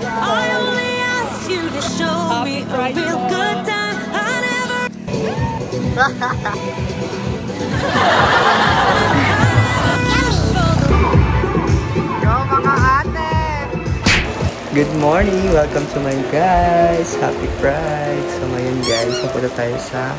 I only asked you to show me a real good time. I never. Go mga ate! Good morning! Welcome to my guys! Happy Pride! So ngayon guys, napunta tayo sa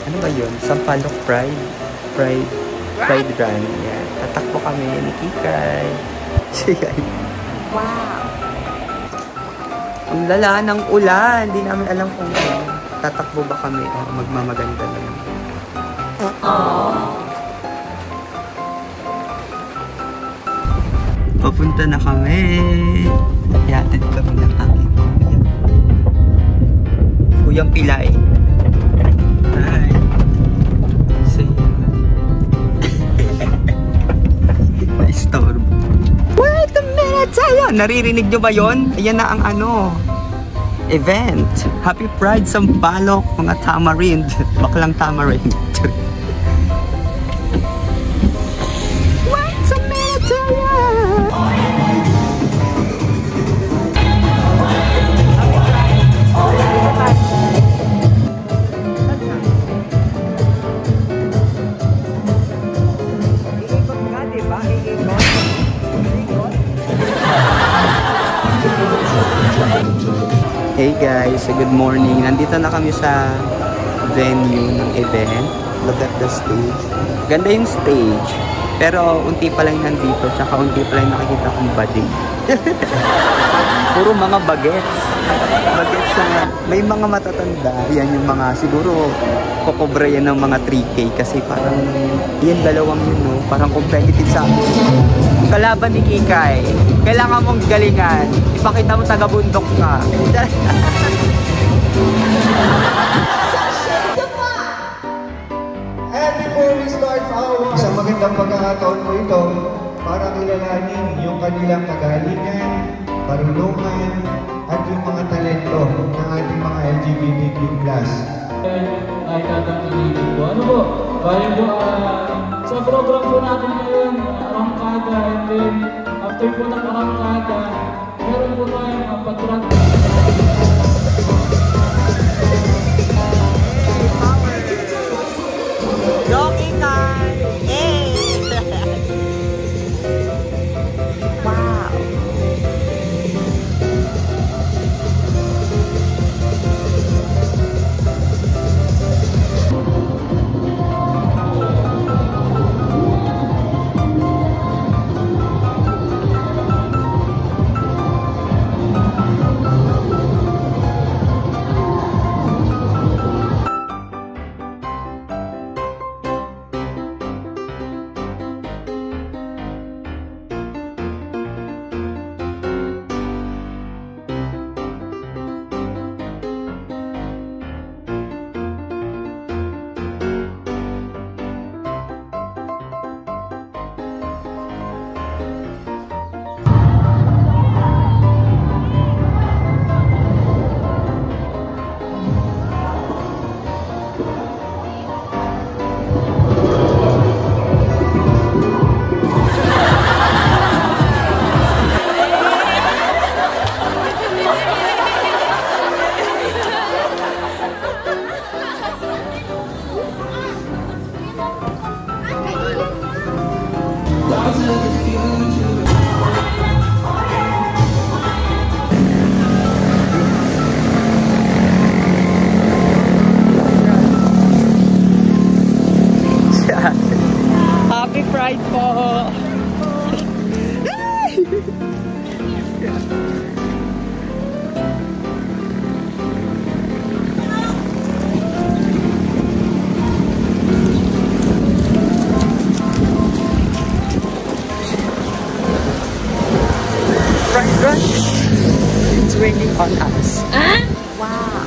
ano ba yun? Sampaloc Pride Run. Yan. Tatakbo kami ni Kikay. Wow! Ang lala ng ulan. Hindi namin alam kung tatakbo ba kami o magmamaganda na lang. Papunta na kami. Yatid kami ng aking Kuyang Pilay. Hi. Say hi. Na-storm. Wait a minute! Ayan! Naririnig nyo ba yun? Ayan na ang event. Happy Pride Sampaloc, mga tamarind. Baklang tamarind. Wait a minute! Hey guys, good morning. Nandito na kami sa venue ng event. Look at the stage. Ganda yung stage. Pero unti pa lang nandito, tsaka unti pa lang nakikita kong bading. Puro mga bagets. Bagets na may mga matatanda. Yan yung mga siguro kokobra yan ng mga 3K kasi parang yan dalawang yun, no? Parang competitive sa akin. Kalaban ni Kikay, kailangan mong galingan. Ipakita mo taga-bundok ka. And before we start our isang magandang pagkakataon po ito para kilalanin yung kanilang kagalingan, marunungan, at yung mga talento ng ating mga LGBTQ+. Ay tatangkilitin po. Ano po? Bali po, sa program po natin ngayon, arangkada, and then after po ng arangkada, meron po tayong pag-track. Go Kikay! Hey! Wow! Happy Pride po! Pride Run! It's raining on us. Wow!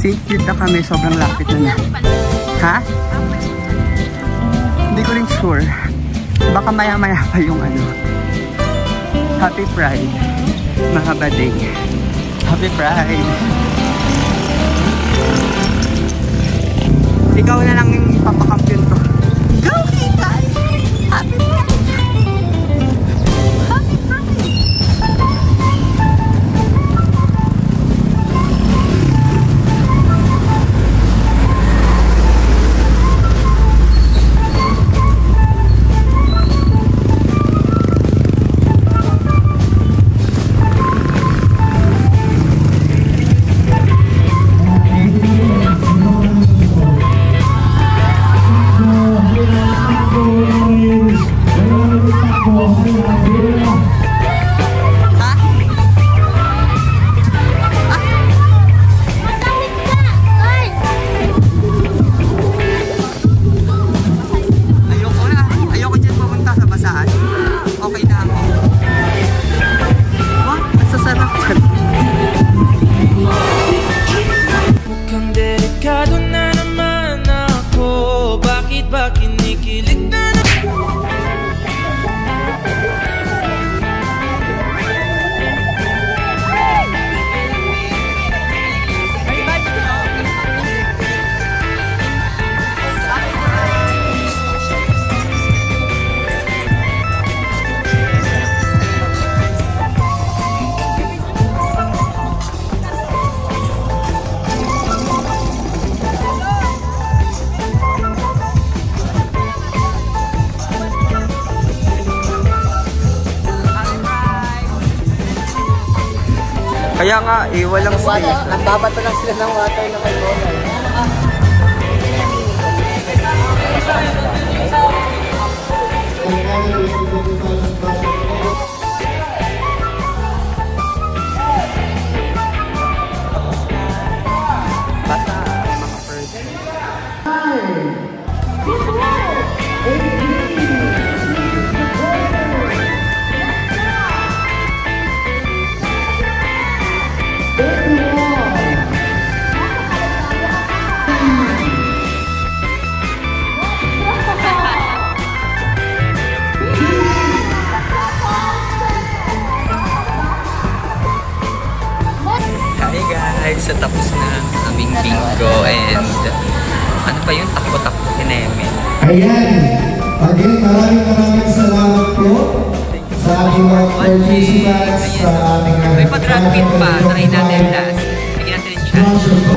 St. Jude na kami, sobrang lapit na niya. Ha? Hindi ko rin sure. Baka maya-maya pa yung ano. Happy Pride, mga bading. Happy Pride. Ikaw na lang yung ipapakampiyon ko. Go, Kita! Happy Pride! Happy Pride! Kaya nga, walang space. Nagbabato lang sila ng water na may bola. Basta, mga first. Hi guys, tapos na aming bingo and ano pa yung takbo-takbo kineme. Ayan! Again, maraming salamat po sa ating mga participants sa ating may pa-drag queen pa, try natin last. Bigyan natin yung chance.